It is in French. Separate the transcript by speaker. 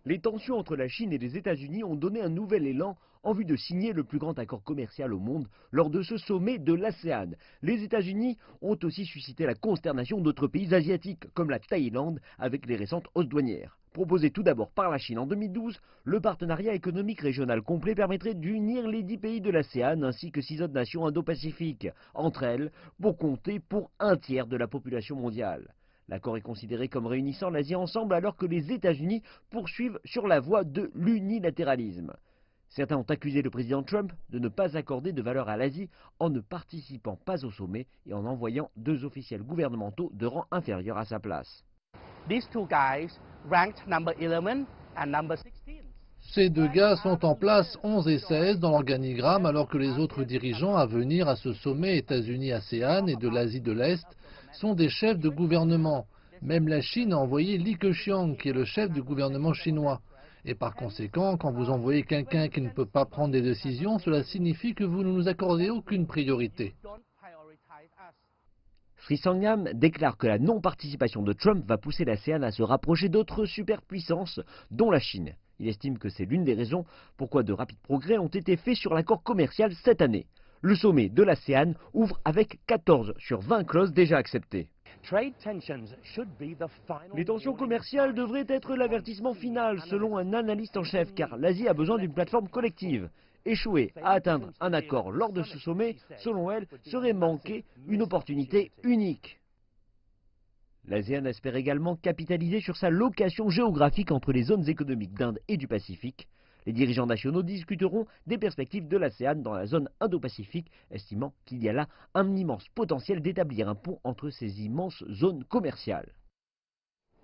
Speaker 1: Les tensions entre la Chine et les États-Unis ont donné un nouvel élan en vue de signer le plus grand accord commercial au monde lors de ce sommet de l'ASEAN. Les États-Unis ont aussi suscité la consternation d'autres pays asiatiques, comme la Thaïlande, avec les récentes hausses douanières. Proposé tout d'abord par la Chine en 2012, le partenariat économique régional complet permettrait d'unir les 10 pays de l'ASEAN ainsi que 6 autres nations indo-pacifiques, entre elles pour compter pour un tiers de la population mondiale. L'accord est considéré comme réunissant l'Asie ensemble alors que les États-Unis poursuivent sur la voie de l'unilatéralisme. Certains ont accusé le président Trump de ne pas accorder de valeur à l'Asie en ne participant pas au sommet et en envoyant 2 officiels gouvernementaux de rang inférieur à sa place.
Speaker 2: These two guys ranked number 11 and number 16.
Speaker 3: Ces deux gars sont en place 11 et 16 dans l'organigramme alors que les autres dirigeants à venir à ce sommet États-Unis-ASEAN et de l'Asie de l'Est sont des chefs de gouvernement. Même la Chine a envoyé Li Keqiang qui est le chef du gouvernement chinois. Et par conséquent, quand vous envoyez quelqu'un qui ne peut pas prendre des décisions, cela signifie que vous ne nous accordez aucune priorité.
Speaker 1: Sri Sangam déclare que la non-participation de Trump va pousser l'ASEAN à se rapprocher d'autres superpuissances, dont la Chine. Il estime que c'est l'une des raisons pourquoi de rapides progrès ont été faits sur l'accord commercial cette année. Le sommet de l'ASEAN ouvre avec 14 sur 20 clauses déjà acceptées. Les tensions commerciales devraient être l'avertissement final, selon un analyste en chef, car l'Asie a besoin d'une plateforme collective. Échouer à atteindre un accord lors de ce sommet, selon elle, serait manquer une opportunité unique. L'ASEAN espère également capitaliser sur sa location géographique entre les zones économiques d'Inde et du Pacifique. Les dirigeants nationaux discuteront des perspectives de l'ASEAN dans la zone Indo-Pacifique, estimant qu'il y a là un immense potentiel d'établir un pont entre ces immenses zones commerciales.